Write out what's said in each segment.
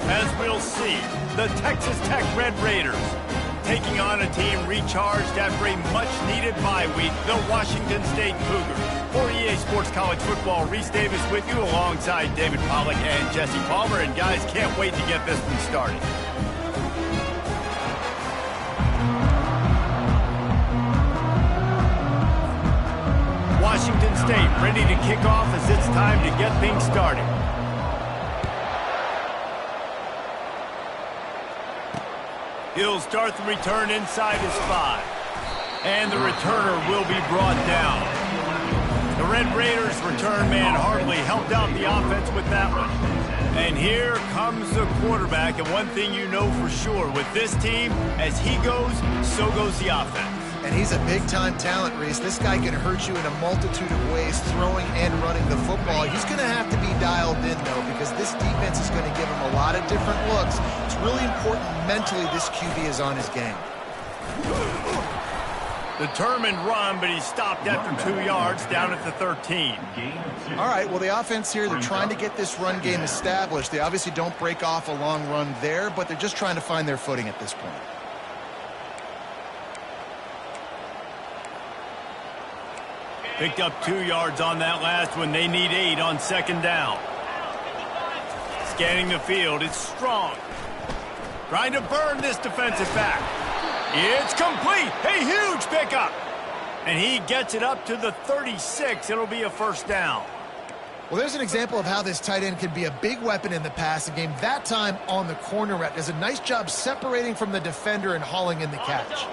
As we'll see, the Texas Tech Red Raiders taking on a team recharged after a much-needed bye week, the Washington State Cougars. For EA Sports College Football, Reese Davis with you alongside David Pollack and Jesse Palmer. And guys, can't wait to get this one started. Washington State ready to kick off as it's time to get things started. He'll start the return inside his 5. And the returner will be brought down. The Red Raiders return man hardly helped out the offense with that one. And here comes the quarterback. And one thing you know for sure with this team, as he goes, so goes the offense. And he's a big-time talent, Reese. This guy can hurt you in a multitude of ways, throwing and running the football. He's going to have to be dialed in, though, because this defense is going to give him a lot of different looks. It's really important mentally this QB is on his game. Determined run, but he stopped after 2 yards down at the 13. All right, well, the offense here, they're trying to get this run game established. They obviously don't break off a long run there, but they're just trying to find their footing at this point. Picked up 2 yards on that last one. They need 8 on second down. Scanning the field. It's Strong. Trying to burn this defensive back. It's complete. A huge pickup. And he gets it up to the 36. It'll be a first down. Well, there's an example of how this tight end can be a big weapon in the passing game. That time on the corner route. Does a nice job separating from the defender and hauling in the catch.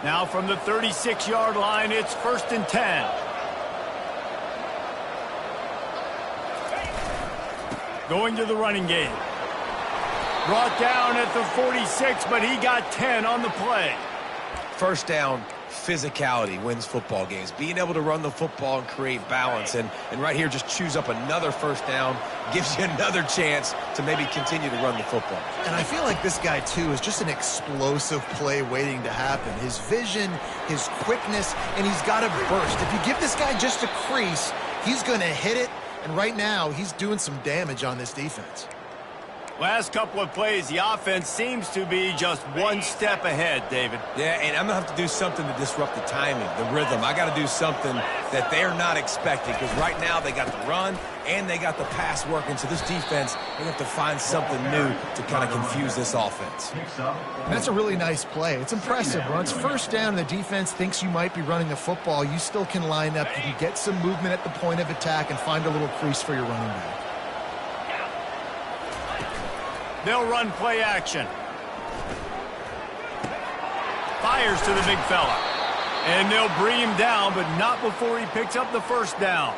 Now from the 36-yard line, it's 1st and 10. Going to the running game. Brought down at the 46, but he got 10 on the play. First down, physicality wins football games. Being able to run the football and create balance. And right here, just choose up another first down. Gives you another chance to maybe continue to run the football. And I feel like this guy, too, is just an explosive play waiting to happen. His vision, his quickness, and he's got a burst. If you give this guy just a crease, he's going to hit it. And right now, he's doing some damage on this defense. Last couple of plays, the offense seems to be just one step ahead, David. Yeah, and I'm going to have to do something to disrupt the timing, the rhythm. I got to do something that they're not expecting, because right now they got the run and they got the pass working. So this defense, they have to find something new to kind of confuse this offense. And that's a really nice play. It's impressive. Once first down, the defense thinks you might be running the football. You still can line up. You can get some movement at the point of attack and find a little crease for your running back. They'll run play action. Fires to the big fella. And they'll bring him down, but not before he picks up the first down.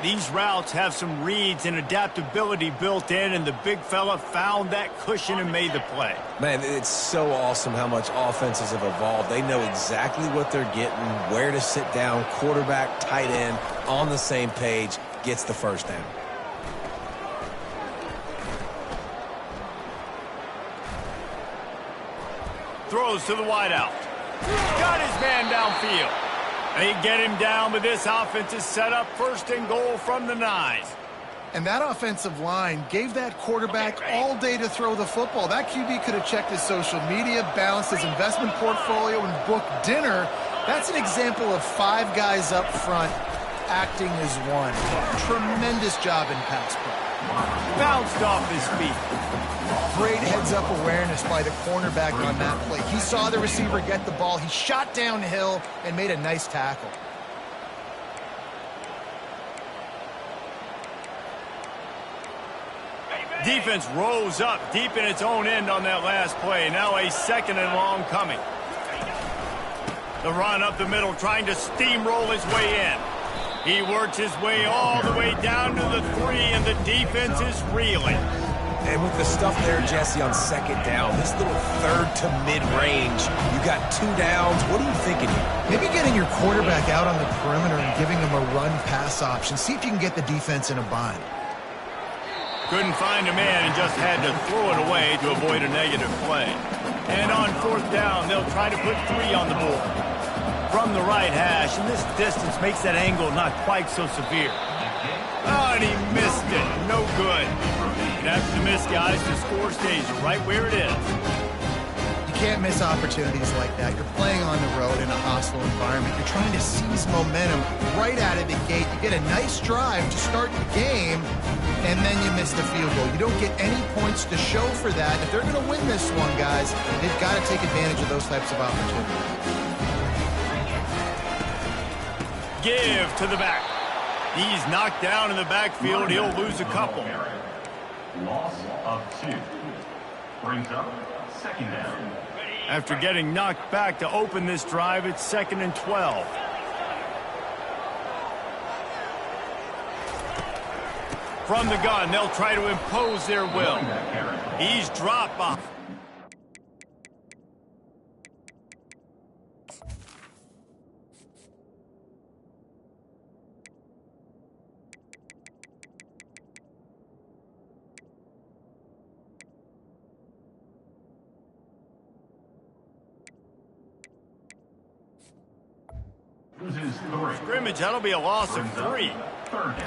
These routes have some reads and adaptability built in, and the big fella found that cushion and made the play. Man, it's so awesome how much offenses have evolved. They know exactly what they're getting, where to sit down, quarterback, tight end, on the same page, gets the first down. Throws to the wideout. Got his man downfield. They get him down, but this offense is set up 1st and goal from the 9. And that offensive line gave that quarterback all day to throw the football. That QB could have checked his social media, balanced his investment portfolio, and booked dinner. That's an example of 5 guys up front acting as one. Tremendous job in pass play. Bounced off his feet. Great heads-up awareness by the cornerback on that play. He saw the receiver get the ball. He shot downhill and made a nice tackle. Defense rose up deep in its own end on that last play. Now a 2nd and long coming. The run up the middle, trying to steamroll his way in. He works his way all the way down to the 3, and the defense is reeling. And with the stuff there, Jesse, on second down, this little 3rd to mid-range, you got 2 downs. What are you thinking here? Maybe getting your quarterback out on the perimeter and giving him a run-pass option. See if you can get the defense in a bind. Couldn't find a man and just had to throw it away to avoid a negative play. And on 4th down, they'll try to put 3 on the board. From the right hash, and this distance makes that angle not quite so severe. Oh, and he missed it. No good. And after the miss, guys, the score stays right where it is. You can't miss opportunities like that. You're playing on the road in a hostile environment. You're trying to seize momentum right out of the gate. You get a nice drive to start the game, and then you miss the field goal. You don't get any points to show for that. If they're going to win this one, guys, they've got to take advantage of those types of opportunities. Give to the back. He's knocked down in the backfield. He'll lose a couple. Loss of 2. Brings up second down. After getting knocked back to open this drive, it's 2nd and 12. From the gun, they'll try to impose their will. He's dropped off. Scrimmage, that'll be a loss of 3.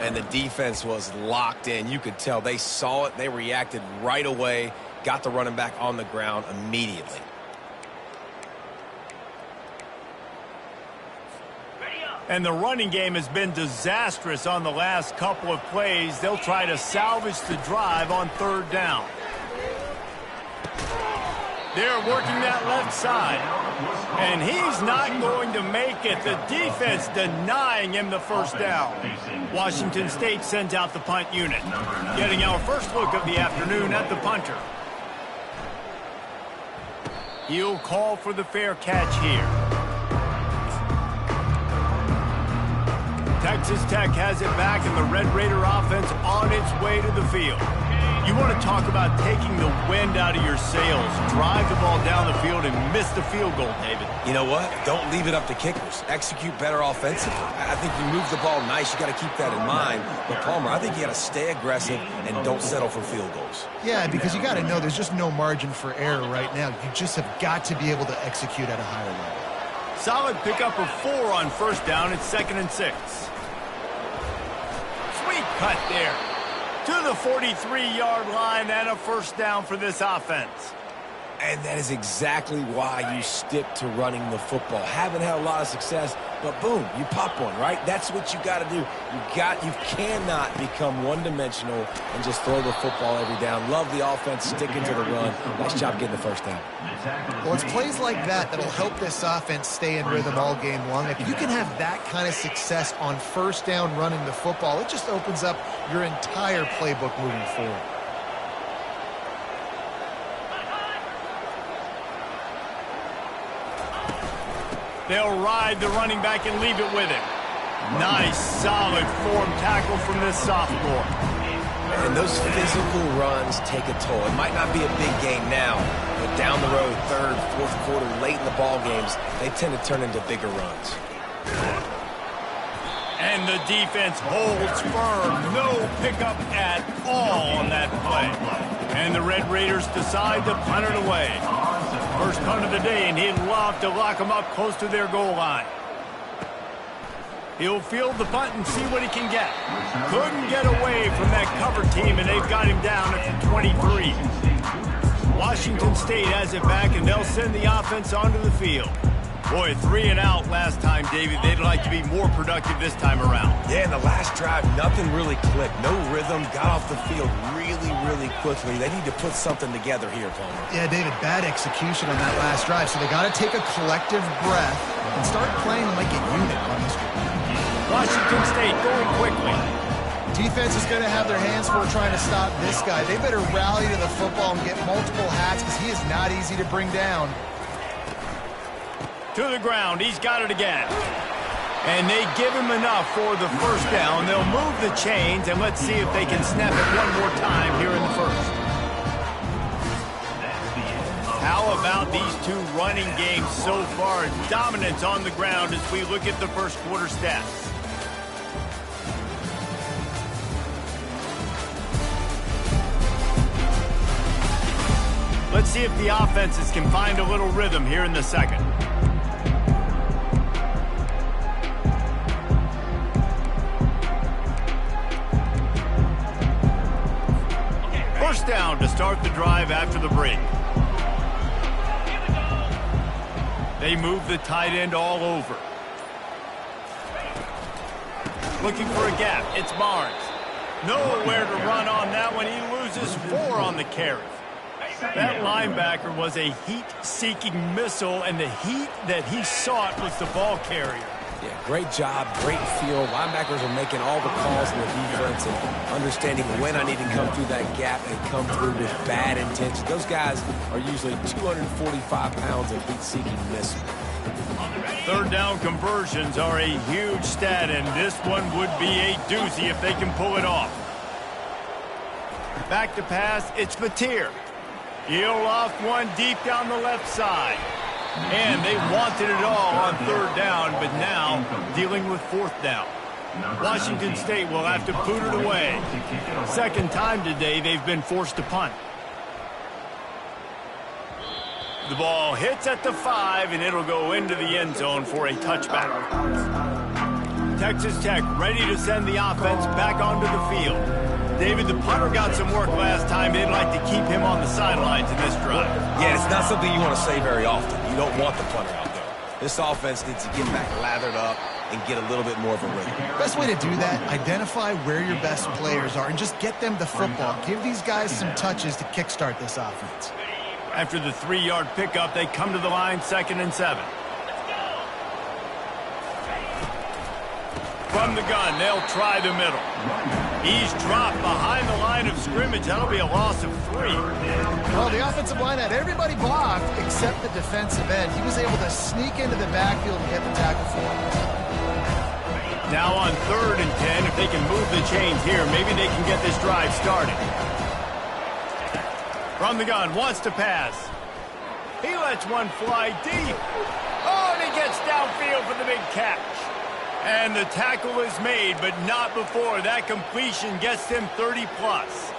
And the defense was locked in. You could tell they saw it. They reacted right away, got the running back on the ground immediately. And the running game has been disastrous on the last couple of plays. They'll try to salvage the drive on 3rd down. They're working that left side. And he's not going to make it. The defense denying him the first down. Washington State sends out the punt unit. Getting our first look of the afternoon at the punter. He'll call for the fair catch here. Texas Tech has it back, and the Red Raider offense on its way to the field. You want to talk about taking the wind out of your sails. Drive the ball down the field and miss the field goal, David. You know what? Don't leave it up to kickers. Execute better offensively. I think you move the ball nice. You got to keep that in mind. But, Palmer, I think you got to stay aggressive and don't settle for field goals. Yeah, because you got to know there's just no margin for error right now. You just have got to be able to execute at a higher level. Solid pickup of 4 on 1st down. It's 2nd and 6. Sweet cut there. To the 43-yard line and a 1st down for this offense. And that is exactly why you stick to running the football. Haven't had a lot of success, but boom, you pop one, right? That's what you got to do. You cannot become one-dimensional and just throw the football every down. Love the offense sticking to the run. Nice job getting the 1st down. Well, it's plays like that that'll help this offense stay in rhythm all game long. If you can have that kind of success on 1st down running the football, it just opens up your entire playbook moving forward. They'll ride the running back and leave it with him. Nice, solid form tackle from this sophomore. And those physical runs take a toll. It might not be a big game now, but down the road, 3rd, 4th quarter, late in the ball games, they tend to turn into bigger runs. And the defense holds firm. No pickup at all on that play. And the Red Raiders decide to punt it away. First punt of the day, and he'd love to lock them up close to their goal line. He'll field the punt and see what he can get. Couldn't get away from that cover team, and they've got him down at the 23. Washington State has it back, and they'll send the offense onto the field. Boy, 3 and out last time, David. They'd like to be more productive this time around. Yeah, in the last drive, nothing really clicked. No rhythm, got off the field really quickly. They need to put something together here, Palmer. Yeah, David, bad execution on that last drive, so they got to take a collective breath and start playing like a unit on this one. Washington State going quickly. Defense is going to have their hands full trying to stop this guy. They better rally to the football and get multiple hats because he is not easy to bring down. To the ground. He's got it again. And they give him enough for the 1st down. They'll move the chains, and let's see if they can snap it one more time here in the 1st. How about these two running games so far? Dominance on the ground as we look at the 1st quarter stats. Let's see if the offenses can find a little rhythm here in the 2nd. First down to start the drive after the break. They move the tight end all over. Looking for a gap. It's Barnes. Nowhere to run on that one. He loses 4 on the carry. That linebacker was a heat-seeking missile, and the heat that he sought was the ball carrier. Yeah, great job, great feel. Linebackers are making all the calls in the defense and understanding when I need to come through that gap and come through with bad intention. Those guys are usually 245 pounds of heat-seeking missile. Third down conversions are a huge stat, and this one would be a doozy if they can pull it off. Back to pass, it's Mateer. He'll loft one deep down the left side. And they wanted it all on third down, but now dealing with fourth down. Washington State will have to boot it away. Second time today they've been forced to punt. The ball hits at the 5, and it'll go into the end zone for a touchback. Texas Tech ready to send the offense back onto the field. David, the punter got some work last time. They'd like to keep him on the sidelines in this drive. Yeah, it's not something you want to say very often. You don't want the punter out there. This offense needs to get back lathered up and get a little bit more of a rhythm. Best way to do that, identify where your best players are and just get them the football. Give these guys some touches to kickstart this offense. After the 3-yard pickup, they come to the line, 2nd and 7. From the gun, they'll try the middle. He's dropped behind the line of scrimmage. That'll be a loss of 3. Well, the offensive line had everybody blocked except the defensive end. He was able to sneak into the backfield and get the tackle for him. Now on 3rd and 10, if they can move the chains here, maybe they can get this drive started. From the gun, wants to pass. He lets one fly deep. Oh, and he gets downfield for the big catch. And the tackle is made, but not before. That completion gets them 30-plus.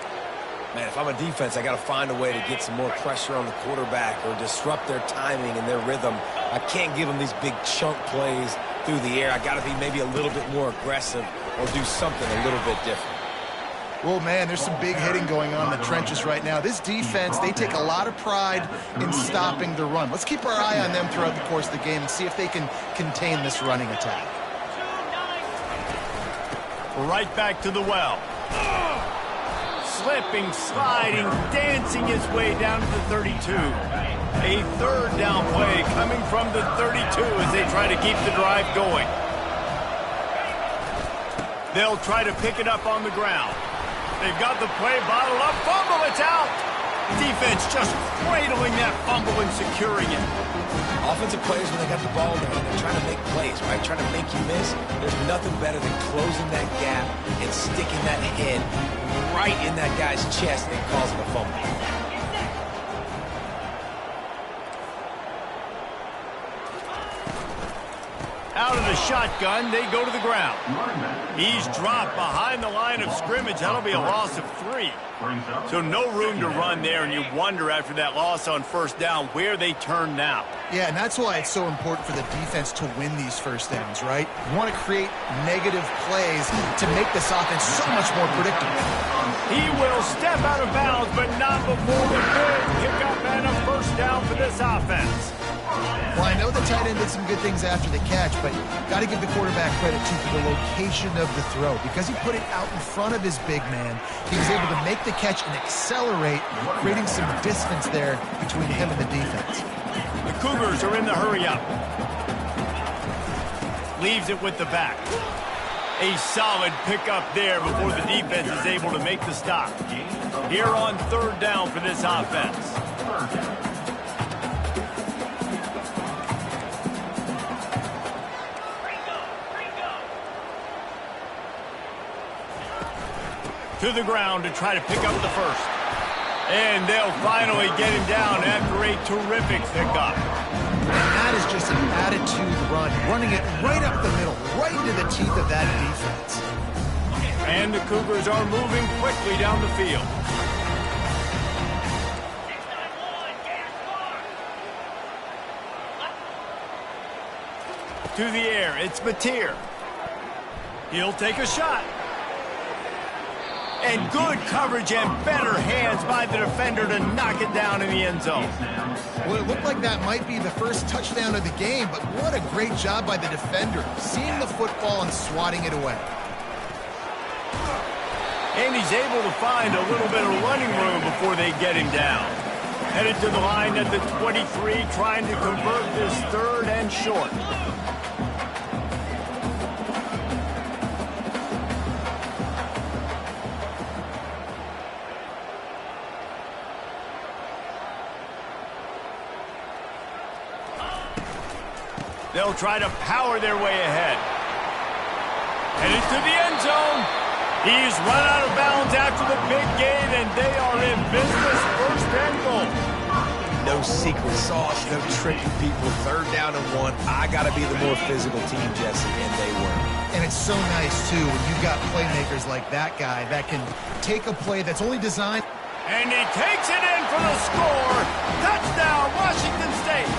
Man, if I'm a defense, I got to find a way to get some more pressure on the quarterback or disrupt their timing and their rhythm. I can't give them these big chunk plays through the air. I got to be maybe a little bit more aggressive or do something a little bit different. Well, man, there's some big hitting going on in the trenches right now. This defense, they take a lot of pride in stopping the run. Let's keep our eye on them throughout the course of the game and see if they can contain this running attack. Right back to the well. Slipping, sliding, dancing his way down to the 32. A 3rd down play coming from the 32 as they try to keep the drive going. They'll try to pick it up on the ground. They've got the play bottled up. Fumble, it's out. Defense just cradling that fumble and securing it. Offensive players, when they got the ball there, they're trying to make plays, right? Trying to make you miss. There's nothing better than closing that gap and sticking that head right in that guy's chest and causing a fumble. Out of the shotgun, they go to the ground. He's dropped behind the line of scrimmage. That'll be a loss of 3. So no room to run there, and you wonder after that loss on 1st down where they turn now. Yeah, and that's why it's so important for the defense to win these 1st downs, right? You want to create negative plays to make this offense so much more predictable. He will step out of bounds, but not before the big pickup and a 1st down for this offense. Well, I know the tight end did some good things after the catch, but got to give the quarterback credit, too, for the location of the throw. Because he put it out in front of his big man, he was able to make the catch and accelerate, creating some distance there between him and the defense. The Cougars are in the hurry-up. Leaves it with the back. A solid pickup there before the defense is able to make the stop. Here on 3rd down for this offense. To the ground to try to pick up the 1st. And they'll finally get him down after a terrific pickup. And that is just an attitude run, running it right up the middle, right into the teeth of that defense. And the Cougars are moving quickly down the field. To the air, it's Mateer. He'll take a shot. And good coverage and better hands by the defender to knock it down in the end zone. Well, it looked like that might be the first touchdown of the game, but what a great job by the defender, seeing the football and swatting it away. And he's able to find a little bit of running room before they get him down. Headed to the line at the 23, trying to convert this 3rd and short. They'll try to power their way ahead. Headed to the end zone. He's run out of bounds after the big gain, and they are in business. 1st and goal. No secret sauce, no tricking people. 3rd down and 1. I got to be the more physical team, Jesse, and they were. And it's so nice, too, when you've got playmakers like that guy that can take a play that's only designed. And he takes it in for the score. Touchdown, Washington State.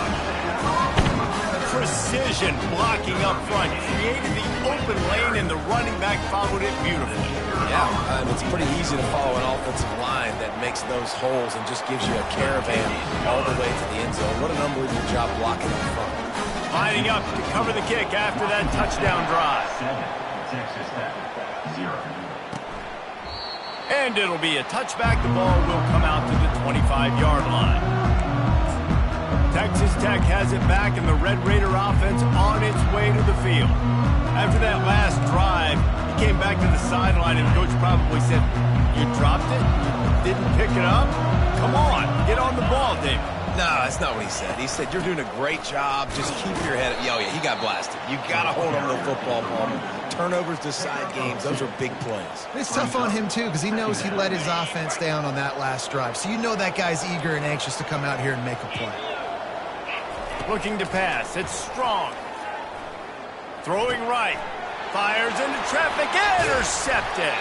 Precision blocking up front, created the open lane, and the running back followed it beautifully. Yeah, it's pretty easy to follow an offensive line that makes those holes and just gives you a caravan all the way to the end zone. What an unbelievable job blocking up front. Lining up to cover the kick after that touchdown drive. Texas Tech, 0. And it'll be a touchback. The ball will come out to the 25-yard line. Texas Tech has it back, and the Red Raider offense on its way to the field. After that last drive, he came back to the sideline, and the coach probably said, "You dropped it? You didn't pick it up? Come on, get on the ball, David." No, that's not what he said. He said, "You're doing a great job. Just keep your head up." Oh, yeah, he got blasted. You got to hold on to the football, Palmer. Turnovers decide games. Those are big plays. It's tough on him, too, because he knows he let his offense down on that last drive. So you know that guy's eager and anxious to come out here and make a play. Looking to pass. It's Strong. Throwing right. Fires into traffic. Intercepted.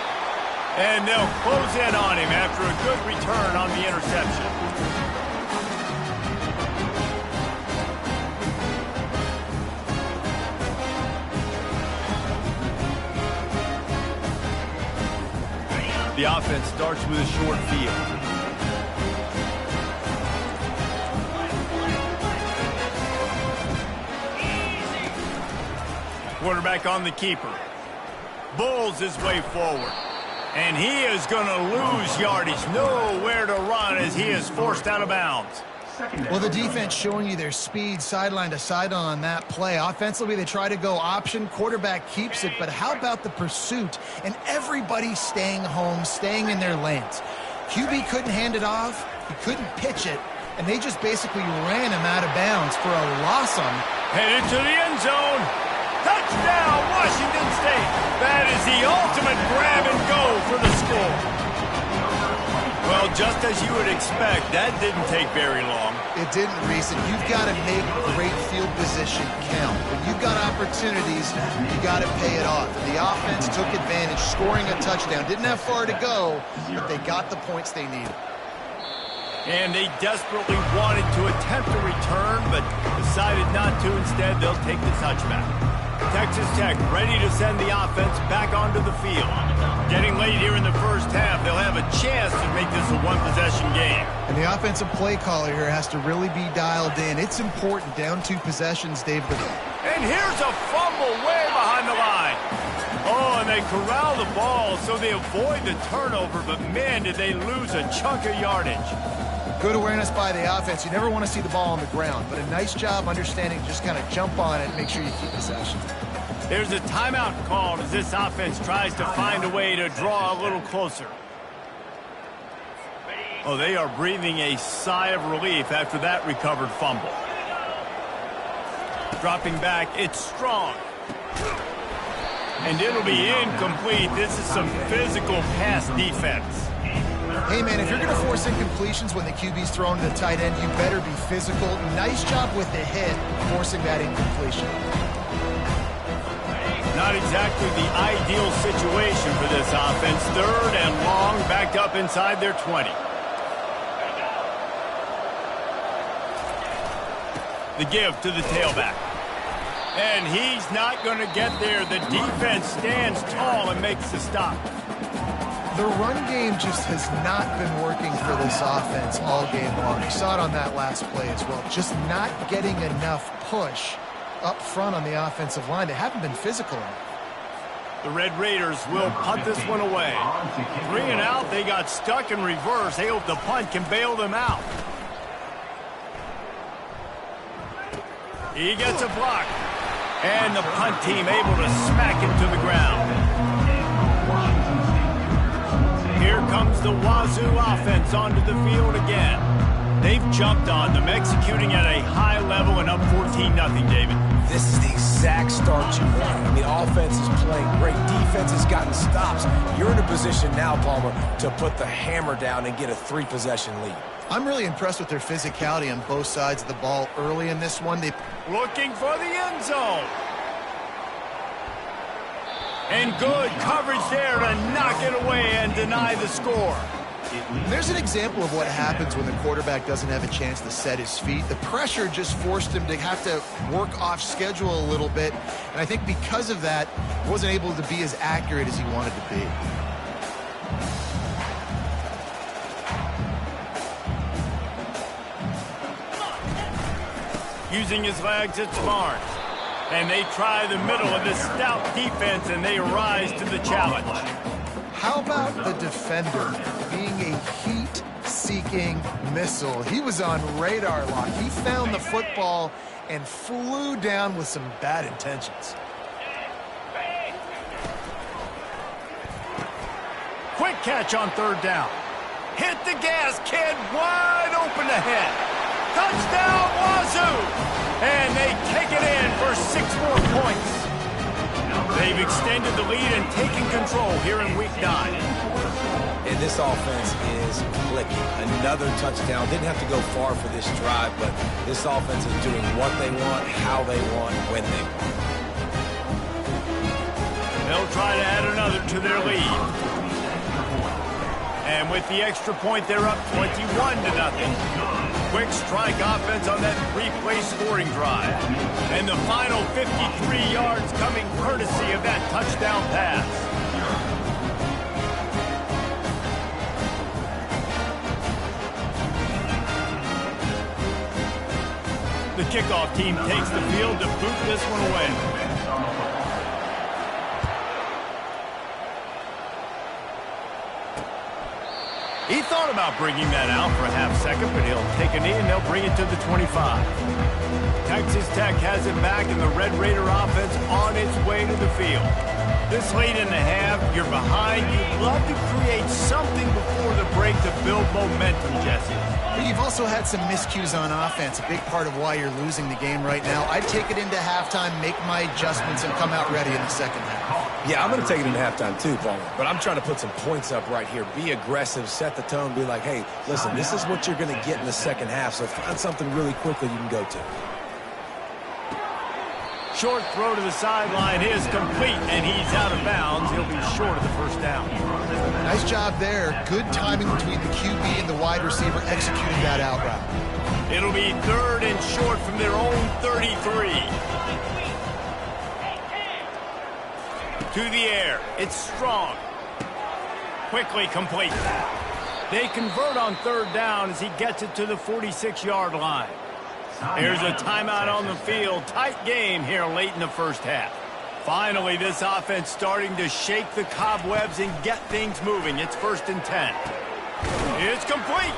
And they'll close in on him after a good return on the interception. The offense starts with a short field. Quarterback on the keeper. Bulls his way forward. And he is going to lose yardage. Nowhere to run as he is forced out of bounds. Well, the defense showing you their speed sideline to sideline on that play. Offensively, they try to go option. Quarterback keeps it. But how about the pursuit and everybody staying home, staying in their lanes? QB couldn't hand it off. He couldn't pitch it. And they just basically ran him out of bounds for a loss on him. Headed to the end zone. Touchdown, Washington State. That is the ultimate grab and go for the score. Well, just as you would expect, that didn't take very long. It didn't, Reese. And you've got to make great field position count. When you've got opportunities, you got to pay it off. The offense took advantage, scoring a touchdown. Didn't have far to go, but they got the points they needed. And they desperately wanted to attempt a return, but decided not to. Instead, they'll take the touchback. Texas Tech ready to send the offense back onto the field. Getting late here in the first half, they'll have a chance to make this a one-possession game. And the offensive play caller here has to really be dialed in. It's important, down 2 possessions, Dave. And here's a fumble way behind the line. Oh, and they corral the ball so they avoid the turnover, but man, did they lose a chunk of yardage. Good awareness by the offense. You never want to see the ball on the ground, but a nice job understanding to just kind of jump on it and make sure you keep possession. There's a timeout called as this offense tries to find a way to draw a little closer. Oh, they are breathing a sigh of relief after that recovered fumble. Dropping back, it's Strong. And it'll be incomplete. This is some physical pass defense. Hey, man, if you're going to force incompletions when the QB's thrown to the tight end, you better be physical. Nice job with the hit, forcing that incompletion. Not exactly the ideal situation for this offense. 3rd and long, backed up inside their 20. The give to the tailback. And he's not going to get there. The defense stands tall and makes the stop. The run game just has not been working for this offense all game long. You saw it on that last play as well. Just not getting enough push up front on the offensive line. They haven't been physical enough. The Red Raiders will punt this one away. 3 and out. They got stuck in reverse. They hope the punt can bail them out. He gets a block. And the punt team able to smack him to the ground. Here comes the Wazoo offense onto the field again. They've jumped on them, executing at a high level and up 14-0, David. This is the exact start you want. I mean, offense is playing great. Defense has gotten stops. You're in a position now, Palmer, to put the hammer down and get a 3-possession lead. I'm really impressed with their physicality on both sides of the ball early in this one. Looking for the end zone. And good coverage there to knock it away and deny the score. There's an example of what happens when the quarterback doesn't have a chance to set his feet. The pressure just forced him to have to work off schedule a little bit. And I think because of that, he wasn't able to be as accurate as he wanted to be. Using his legs, it's Barnes. And they try the middle of this stout defense, and they rise to the challenge. How about the defender being a heat-seeking missile? He was on radar lock. He found the football and flew down with some bad intentions. Quick catch on 3rd down. Hit the gas, kid. Wide open ahead. Touchdown, Wazoo! And they take it in for 6 more points. They've extended the lead and taken control here in Week 9. And this offense is clicking. Another touchdown. Didn't have to go far for this drive, but this offense is doing what they want, how they want, when they want. They'll try to add another to their lead. And with the extra point, they're up 21-0. Quick strike offense on that 3-play scoring drive. And the final 53 yards coming courtesy of that touchdown pass. The kickoff team takes the field to boot this one away. He thought about bringing that out for a half second, but he'll take a knee and they'll bring it to the 25. Texas Tech has it back, and the Red Raider offense on its way to the field. This late in the half, you're behind. You'd love to create something before the break to build momentum, Jesse. But you've also had some miscues on offense, a big part of why you're losing the game right now. I'd take it into halftime, make my adjustments, and come out ready in the second half. Yeah, I'm going to take it into halftime too, Paul. But I'm trying to put some points up right here. Be aggressive, set the tone, be like, hey, listen, this is what you're going to get in the second half, so find something really quickly you can go to. Short throw to the sideline is complete, and he's out of bounds. He'll be short of the first down. Nice job there. Good timing between the QB and the wide receiver executing that out route. It'll be 3rd and short from their own 33. To the air. It's Strong. Quickly complete. They convert on 3rd down as he gets it to the 46-yard line. There's a timeout on the field. Tight game here late in the first half. Finally, this offense starting to shake the cobwebs and get things moving. It's 1st and 10. It's complete.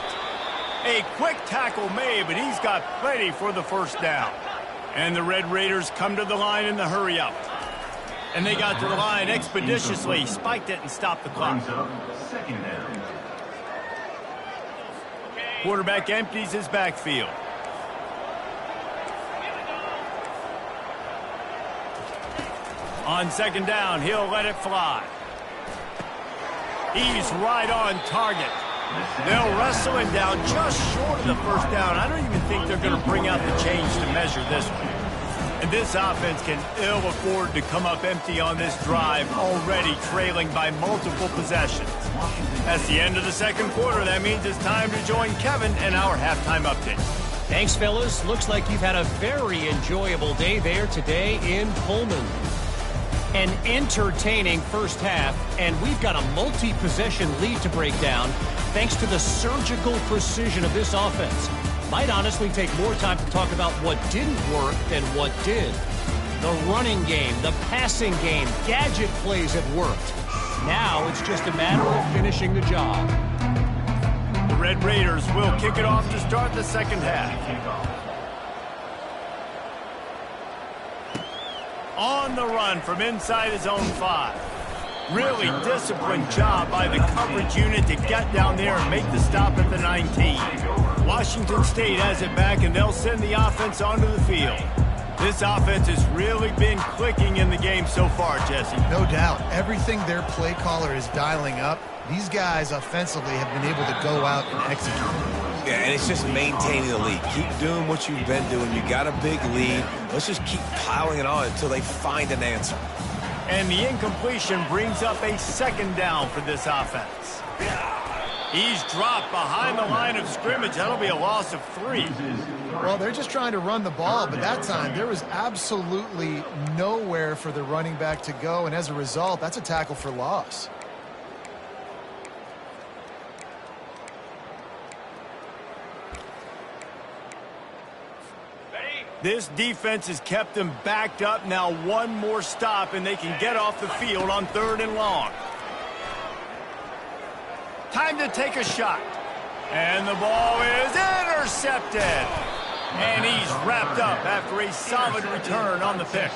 A quick tackle made, but he's got plenty for the first down. And the Red Raiders come to the line in the hurry-up. And they got to the line expeditiously, spiked it, and stopped the clock. Quarterback empties his backfield. On 2nd down, he'll let it fly. He's right on target. They'll wrestle him down just short of the first down. I don't even think they're going to bring out the change to measure this one. And this offense can ill afford to come up empty on this drive, already trailing by multiple possessions. That's the end of the second quarter. That means it's time to join Kevin and our halftime update. Thanks, fellas. Looks like you've had a very enjoyable day there today in Pullman. An entertaining first half, and we've got a multi-possession lead to break down thanks to the surgical precision of this offense. Might honestly take more time to talk about what didn't work than what did. The running game, the passing game, gadget plays have worked. Now it's just a matter of finishing the job. The Red Raiders will kick it off to start the second half. On the run from inside his own 5. Really disciplined job by the coverage unit to get down there and make the stop at the 19. Washington State has it back, and they'll send the offense onto the field. This offense has really been clicking in the game so far, Jesse. No doubt. Everything their play caller is dialing up, these guys offensively have been able to go out and execute. Yeah, and it's just maintaining the lead. Keep doing what you've been doing. You got a big lead. Let's just keep piling it on until they find an answer. And the incompletion brings up a second down for this offense. He's dropped behind the line of scrimmage. That'll be a loss of 3. Well, they're just trying to run the ball, but that time there was absolutely nowhere for the running back to go, and as a result, that's a tackle for loss. This defense has kept them backed up. Now one more stop, and they can get off the field on 3rd and long. Time to take a shot. And the ball is intercepted. And he's wrapped up after a solid return on the pick.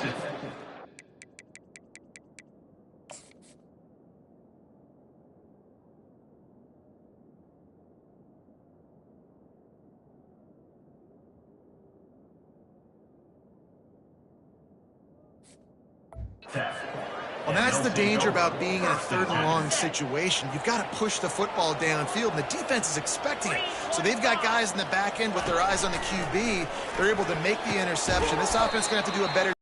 Well, that's the danger about being in a 3rd and long situation. You've got to push the football downfield, and the defense is expecting it. So they've got guys in the back end with their eyes on the QB. They're able to make the interception. This offense is going to have to do a better.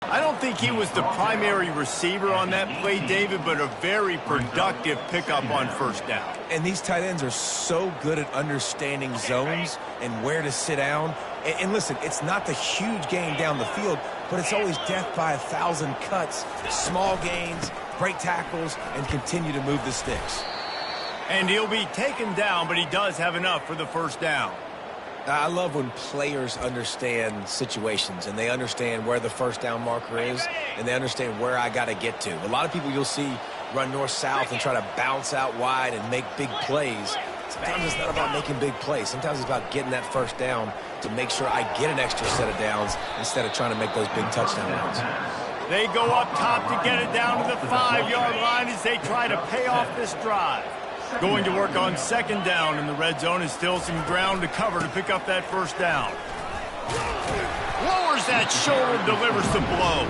I don't think he was the primary receiver on that play, David, but a very productive pickup on 1st down. And these tight ends are so good at understanding zones and where to sit down. And listen, it's not the huge gain down the field, but it's always death by 1,000 cuts, small gains, break tackles, and continue to move the sticks. And he'll be taken down, but he does have enough for the 1st down. I love when players understand situations and they understand where the 1st down marker is and they understand where I got to get to. A lot of people you'll see run north-south and try to bounce out wide and make big plays. Sometimes it's not about making big plays. Sometimes it's about getting that 1st down to make sure I get an extra set of downs instead of trying to make those big touchdown runs. They go up top to get it down to the 5-yard line as they try to pay off this drive. Going to work on 2nd down, and the red zone is still some ground to cover to pick up that 1st down. Lowers that shoulder, delivers the blow.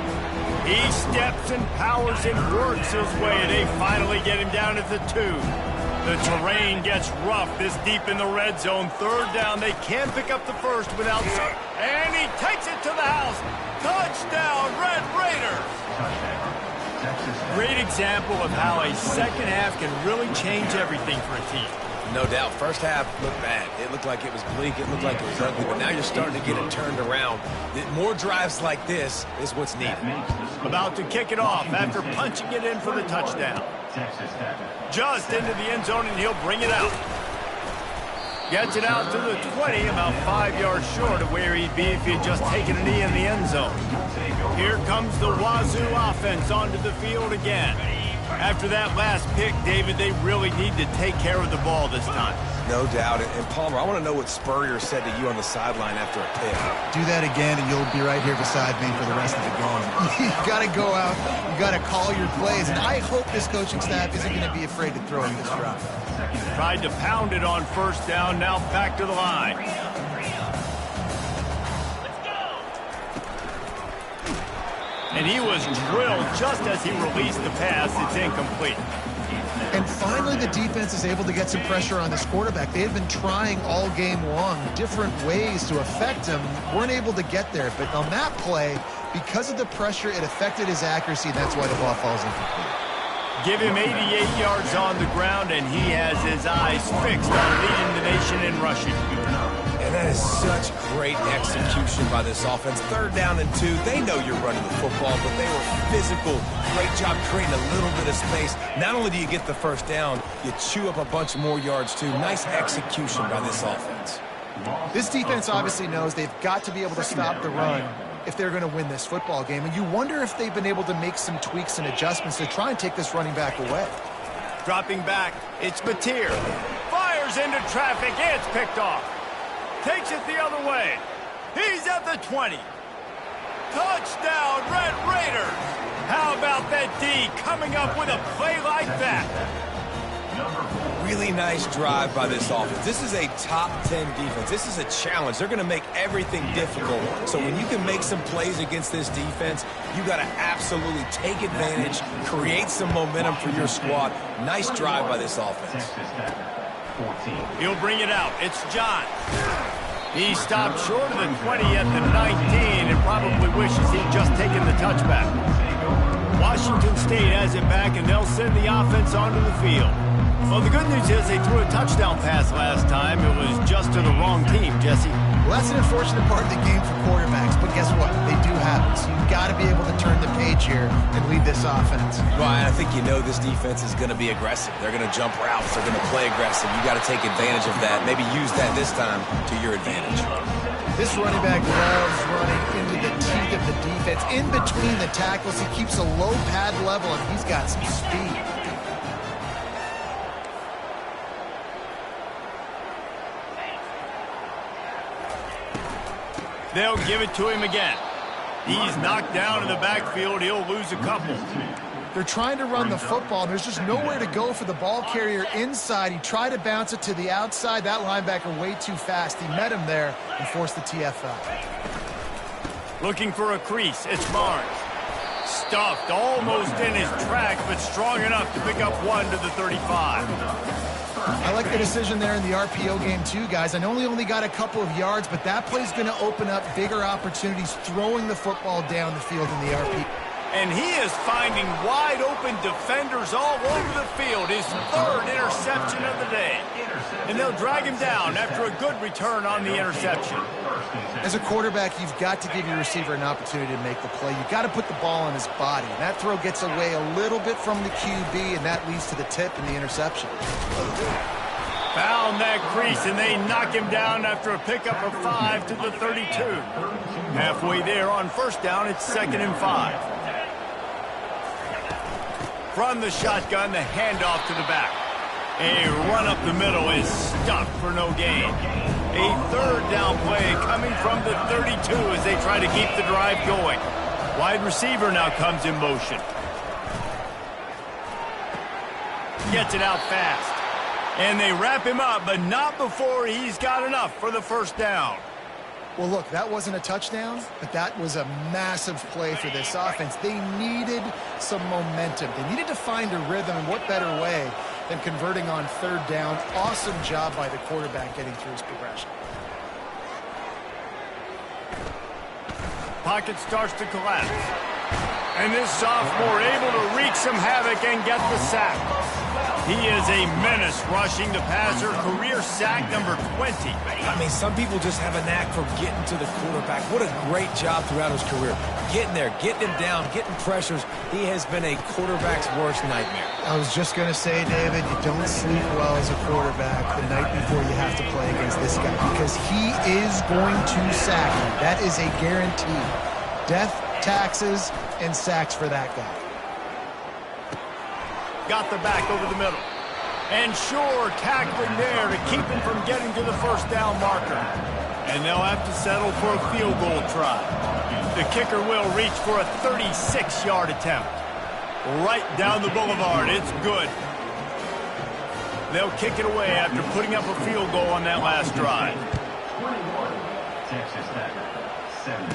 He steps and powers and works his way, and they finally get him down at the 2. The terrain gets rough this deep in the red zone. 3rd down, they can pick up the 1st without... And he takes it to the house. Touchdown, Red Raiders! Great example of how a second half can really change everything for a team. No doubt. 1st half looked bad. It looked like it was bleak. It looked like it was ugly. But now you're starting to get it turned around. More drives like this is what's needed. About to kick it off after punching it in for the touchdown. Just into the end zone, and he'll bring it out. Gets it out to the 20, about 5 yards short of where he'd be if he had just taken a knee in the end zone. Here comes the Wazoo offense onto the field again. After that last pick, David, they really need to take care of the ball this time. No doubt. And Palmer, I want to know what Spurrier said to you on the sideline after a pick. Do that again, and you'll be right here beside me for the rest of the game. You got to go out. You got to call your plays. And I hope this coaching staff isn't going to be afraid to throw in this drive. Tried to pound it on 1st down. Now back to the line. And he was drilled just as he released the pass. It's incomplete. And finally, the defense is able to get some pressure on this quarterback. They had been trying all game long different ways to affect him. Weren't able to get there. But on that play, because of the pressure, it affected his accuracy. That's why the ball falls incomplete. Give him 88 yards on the ground, and he has his eyes fixed on leading the nation in rushing. And that is such great execution by this offense. 3rd down and 2. They know you're running the football, but they were physical. Great job creating a little bit of space. Not only do you get the 1st down, you chew up a bunch more yards too. Nice execution by this offense. This defense obviously knows they've got to be able to stop the run if they're going to win this football game. And you wonder if they've been able to make some tweaks and adjustments to try and take this running back away. Dropping back, it's Mateer. Fires into traffic, it's picked off. Takes it the other way. He's at the 20. Touchdown, Red Raiders. How about that D coming up with a play like that? Really nice drive by this offense. This is a top 10 defense. This is a challenge. They're going to make everything difficult. So when you can make some plays against this defense, you got to absolutely take advantage, create some momentum for your squad. Nice drive by this offense. He'll bring it out. It's John. He stopped short of the 20 at the 19 and probably wishes he'd just taken the touchback. Washington State has it back, and they'll send the offense onto the field. Well, the good news is they threw a touchdown pass last time. It was just to the wrong team, Jesse. Well, that's an unfortunate part of the game for quarterbacks, but guess what? They do have it. So you've got to be able to turn the page here and lead this offense. Well, I think you know this defense is going to be aggressive. They're going to jump routes. They're going to play aggressive. You got to take advantage of that. Maybe use that this time to your advantage. This running back loves running into the teeth of the defense. In between the tackles, he keeps a low pad level, and he's got some speed. They'll give it to him again. He's knocked down in the backfield. He'll lose a couple. They're trying to run the football, and there's just nowhere to go for the ball carrier inside. He tried to bounce it to the outside. That linebacker way too fast. He met him there and forced the TFL. Looking for a crease. It's Barnes. Stuffed almost in his tracks, but strong enough to pick up 1 to the 35. I like the decision there in the RPO game too, guys. I know he only got a couple of yards, but that play's going to open up bigger opportunities throwing the football down the field in the RPO. And he is finding wide open defenders all over the field. His 3rd interception of the day. And they'll drag him down after a good return on the interception. As a quarterback, you've got to give your receiver an opportunity to make the play. You've got to put the ball on his body. And that throw gets away a little bit from the QB, and that leads to the tip and the interception. Found that crease, and they knock him down after a pickup of 5 to the 32. Halfway there on 1st down, it's 2nd and 5. From the shotgun, the handoff to the back. A run up the middle is stuck for no gain. A 3rd down play coming from the 32 as they try to keep the drive going. Wide receiver now comes in motion. Gets it out fast. And they wrap him up, but not before he's got enough for the 1st down. Well, look, that wasn't a touchdown, but that was a massive play for this offense. They needed some momentum. They needed to find a rhythm, and what better way than converting on 3rd down. Awesome job by the quarterback getting through his progression. Pocket starts to collapse. And this sophomore able to wreak some havoc and get the sack. He is a menace rushing the passer, career sack number 20. I mean, some people just have a knack for getting to the quarterback. What a great job throughout his career. Getting there, getting him down, getting pressures. He has been a quarterback's worst nightmare. I was just going to say, David, you don't sleep well as a quarterback the night before you have to play against this guy because he is going to sack you. That is a guarantee. Death, taxes, and sacks for that guy. Got the back over the middle. And sure, tackling there to keep him from getting to the 1st down marker. And they'll have to settle for a field goal try. The kicker will reach for a 36-yard attempt. Right down the boulevard. It's good. They'll kick it away after putting up a field goal on that last drive. 21, Texas Tech, 17.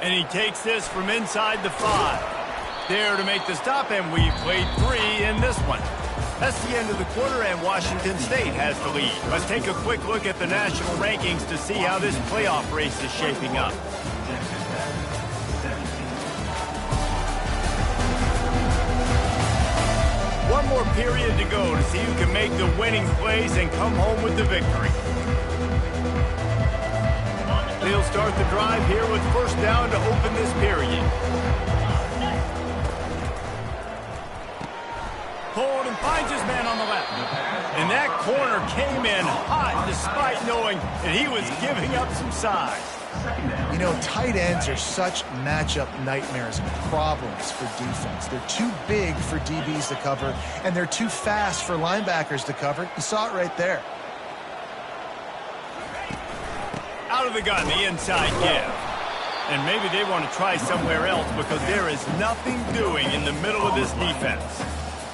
And he takes this from inside the 5. There to make the stop, and we've played 3 in this one. That's the end of the quarter, and Washington State has the lead. Let's take a quick look at the national rankings to see how this playoff race is shaping up. One more period to go to see who can make the winning plays and come home with the victory. He'll start the drive here with first down to open this period. Pulled and finds his man on the left. And that corner came in hot despite knowing that he was giving up some size. You know, tight ends are such matchup nightmares and problems for defense. They're too big for DBs to cover, and they're too fast for linebackers to cover. You saw it right there. Out of the gun, the inside give. And maybe they want to try somewhere else because there is nothing doing in the middle of this defense.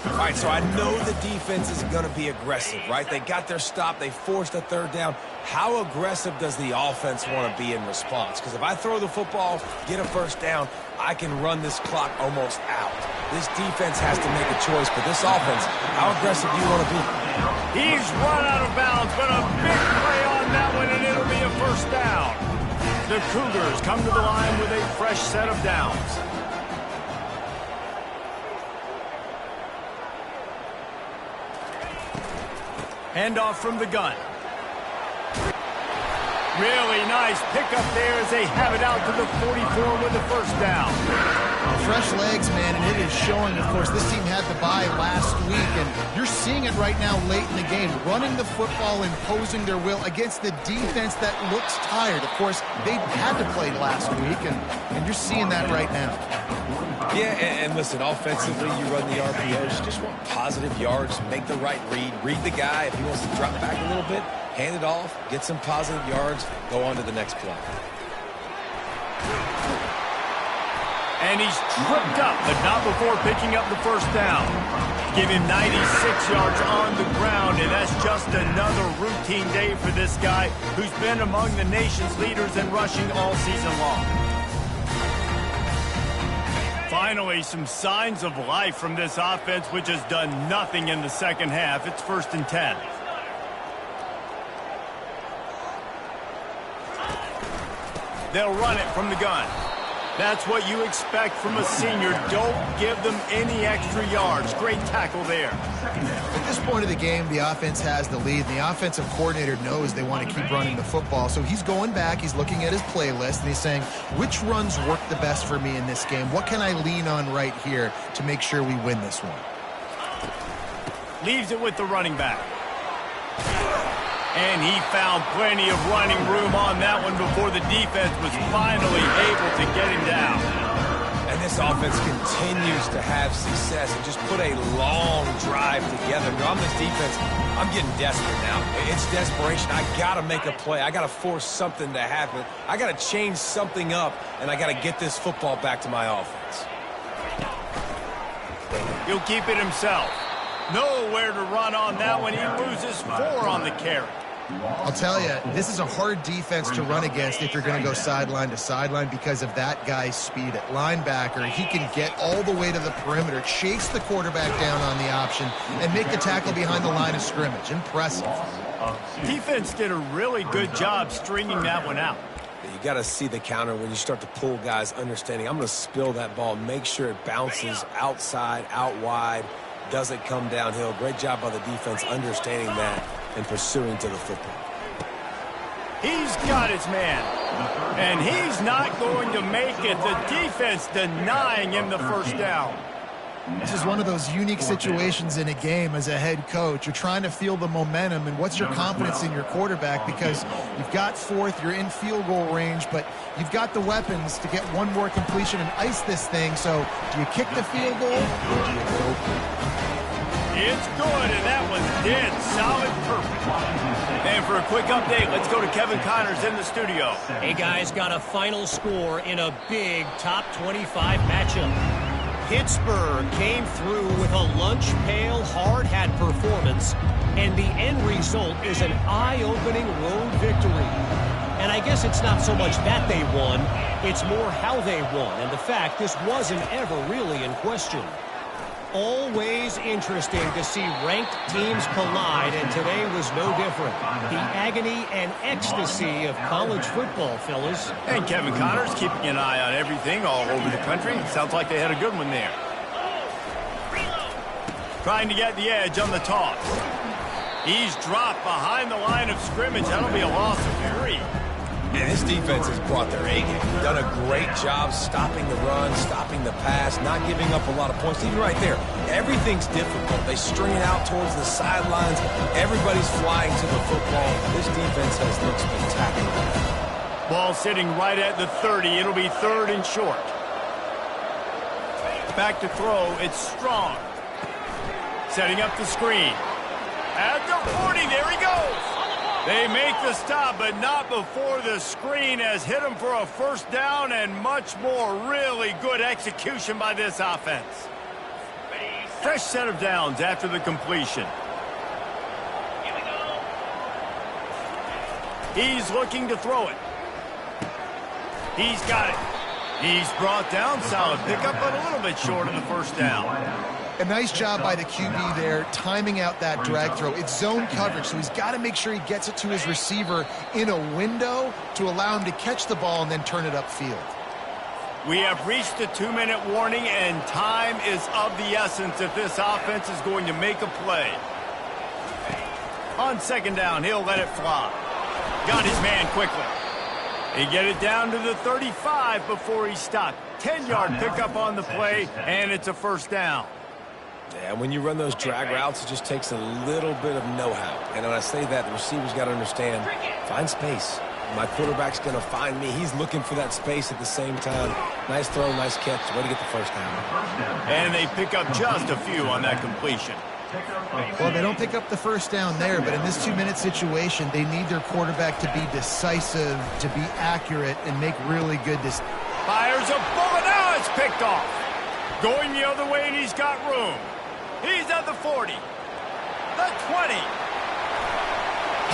All right, so I know the defense is going to be aggressive, right? They got their stop. They forced a third down. How aggressive does the offense want to be in response? Because if I throw the football, get a first down, I can run this clock almost out. This defense has to make a choice, but this offense, how aggressive do you want to be? He's run out of bounds, but a big play on that one, and it'll be a first down. The Cougars come to the line with a fresh set of downs. Handoff from the gun. Really nice pickup there as they have it out to the 44 with the first down. Fresh legs, man, and it is showing. Of course, this team had the bye last week, and you're seeing it right now late in the game. Running the football, imposing their will against the defense that looks tired. Of course, they had to play last week, and you're seeing that right now. Yeah, and listen, offensively, you run the RPOs. You just want positive yards, make the right read the guy. If he wants to drop back a little bit, hand it off, get some positive yards, go on to the next play. And he's tripped up, but not before picking up the first down. Give him 96 yards on the ground, and that's just another routine day for this guy who's been among the nation's leaders in rushing all season long. Finally, some signs of life from this offense, which has done nothing in the second half. It's 1st and 10. They'll run it from the gun. That's what you expect from a senior. Don't give them any extra yards. Great tackle there. At this point of the game, the offense has the lead. The offensive coordinator knows they want to keep running the football. So he's going back, he's looking at his playlist, and he's saying, which runs work the best for me in this game? What can I lean on right here to make sure we win this one? Leaves it with the running back. And he found plenty of running room on that one before the defense was finally able to get him down. And this offense continues to have success and just put a long drive together. On this defense, I'm getting desperate now. It's desperation. I got to make a play. I got to force something to happen. I got to change something up, and I got to get this football back to my offense. He'll keep it himself. Nowhere to run on that one. He loses 4 on the carry. I'll tell you, this is a hard defense to run against if you're going to go sideline to sideline because of that guy's speed at linebacker. He can get all the way to the perimeter, chase the quarterback down on the option, and make the tackle behind the line of scrimmage. Impressive. Defense did a really good job stringing that one out. You got to see the counter when you start to pull guys, understanding I'm going to spill that ball, make sure it bounces outside, out wide, doesn't come downhill. Great job by the defense understanding that and pursuing to the football. He's got his man, and he's not going to make it. The defense denying him the first down. This is one of those unique situations in a game as a head coach. You're trying to feel the momentum, and what's your confidence in your quarterback, because you've got 4th, you're in field goal range, but you've got the weapons to get one more completion and ice this thing. So do you kick the field goal or do you go for it? It's good, and that was dead solid, perfect. And for a quick update, let's go to Kevin Connors in the studio. Hey, guys, got a final score in a big top 25 matchup. Pittsburgh came through with a lunch pail hard-hat performance, and the end result is an eye-opening road victory. And I guess it's not so much that they won, it's more how they won, and the fact this wasn't ever really in question. Always interesting to see ranked teams collide, and today was no different. The agony and ecstasy of college football, fellas. And Kevin Connors keeping an eye on everything all over the country. Sounds like they had a good one there. Trying to get the edge on the toss. He's dropped behind the line of scrimmage. That'll be a loss of 3. And this defense has brought their A game. Done a great job stopping the run, stopping the pass, not giving up a lot of points. Even right there, everything's difficult. They string it out towards the sidelines. Everybody's flying to the football. This defense has looked spectacular. Ball sitting right at the 30. It'll be 3rd and short. Back to throw. It's Strong. Setting up the screen. At the 40. There he goes. They make the stop, but not before the screen has hit him for a first down and much more. Really good execution by this offense. Fresh set of downs after the completion. He's looking to throw it. He's got it. He's brought down. Solid pickup, but a little bit short of the first down. A nice job by the QB there, timing out that drag throw. It's zone coverage, so he's got to make sure he gets it to his receiver in a window to allow him to catch the ball and then turn it upfield. We have reached the 2-minute warning, and time is of the essence if this offense is going to make a play. On 2nd down, he'll let it fly. Got his man quickly. They get it down to the 35 before he stopped. 10-yard pickup on the play, and it's a first down. Yeah, when you run those drag routes, it just takes a little bit of know-how. And when I say that, the receiver's got to understand, find space. My quarterback's going to find me. He's looking for that space at the same time. Nice throw, nice catch. Way to get the first down. And they pick up just a few on that completion. Well, they don't pick up the first down there, but in this 2-minute situation, they need their quarterback to be decisive, to be accurate, and make really good decisions. Fires a bullet. Now it's picked off. Going the other way, and he's got room. He's at the 40. The 20.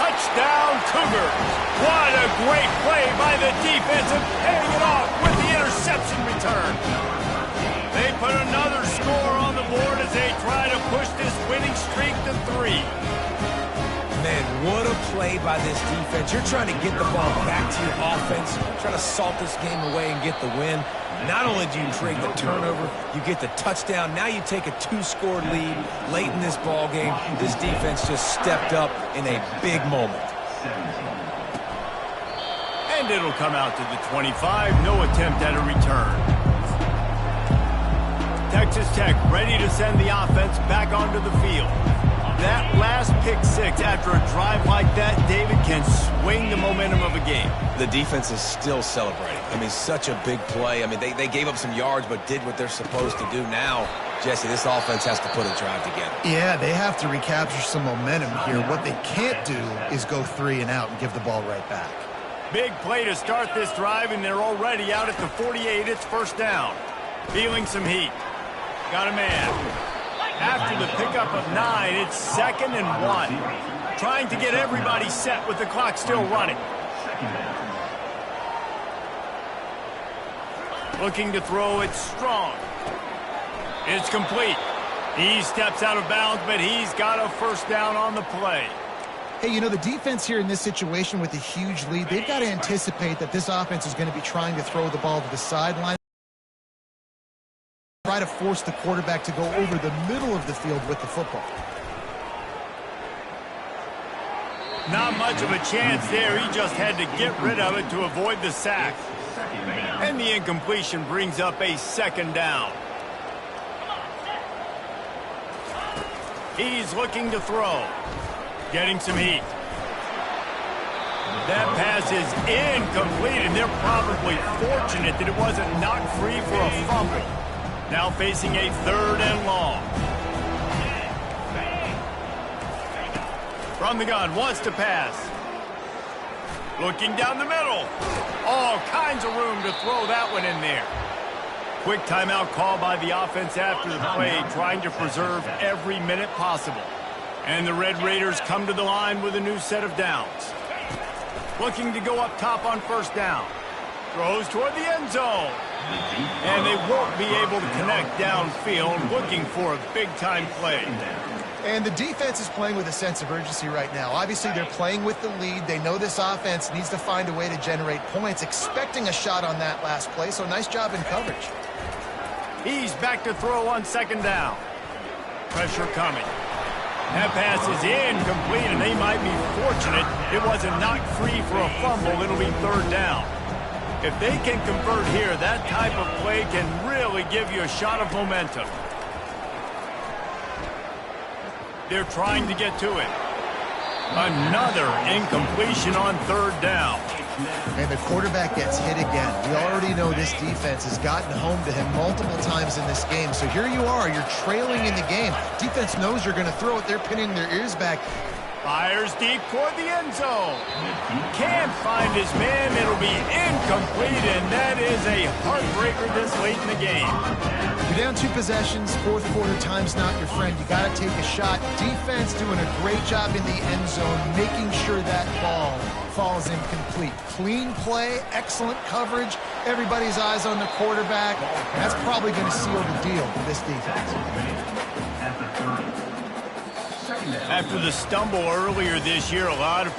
Touchdown, Cougars. What a great play by the defense and paying it off with the interception return. They put another score on the board as they try to push this winning streak to 3. Man, what a play by this defense. You're trying to get the ball back to your offense, trying to salt this game away and get the win. Not only do you trade the turnover, you get the touchdown. Now you take a 2-score lead late in this ball game. This defense just stepped up in a big moment. And it'll come out to the 25. No attempt at a return. Texas Tech ready to send the offense back onto the field. That last pick six after a drive like that, David, can swing the momentum of a game. The defense is still celebrating. I mean, such a big play. I mean, they gave up some yards but did what they're supposed to do. Now, Jesse, this offense has to put a drive together. Yeah, they have to recapture some momentum here. What they can't do is go 3 and out and give the ball right back. Big play to start this drive, and they're already out at the 48. It's first down. Feeling some heat. Got a man. After the pickup of 9, it's 2nd and 1. Trying to get everybody set with the clock still running. Looking to throw, it's Strong. It's complete. He steps out of bounds, but he's got a first down on the play. Hey, you know, the defense here in this situation with a huge lead, they've got to anticipate that this offense is going to be trying to throw the ball to the sideline. Try to force the quarterback to go over the middle of the field with the football. Not much of a chance there. He just had to get rid of it to avoid the sack. And the incompletion brings up a 2nd down. He's looking to throw. Getting some heat. That pass is incomplete, and they're probably fortunate that it wasn't knocked free for a fumble. Now facing a 3rd and long. From the gun, wants to pass. Looking down the middle. All kinds of room to throw that one in there. Quick timeout call by the offense after the play, trying to preserve every minute possible. And the Red Raiders come to the line with a new set of downs. Looking to go up top on first down. Throws toward the end zone. And they won't be able to connect downfield, looking for a big-time play. And the defense is playing with a sense of urgency right now. Obviously, they're playing with the lead. They know this offense needs to find a way to generate points, expecting a shot on that last play, so nice job in coverage. He's back to throw on 2nd down. Pressure coming. That pass is incomplete, and they might be fortunate it wasn't knocked free for a fumble. It'll be third down. If they can convert here, that type of play can really give you a shot of momentum. They're trying to get to it. Another incompletion on third down. And the quarterback gets hit again. We already know this defense has gotten home to him multiple times in this game. So here you are, you're trailing in the game. Defense knows you're going to throw it. They're pinning their ears back. Fires deep toward the end zone. Can't find his man. It'll be incomplete, and that is a heartbreaker this late in the game. You're down 2 possessions, fourth quarter, time's not your friend. You got to take a shot. Defense doing a great job in the end zone, making sure that ball falls incomplete. Clean play, excellent coverage. Everybody's eyes on the quarterback. And that's probably going to seal the deal for this defense. After the stumble earlier this year, a lot of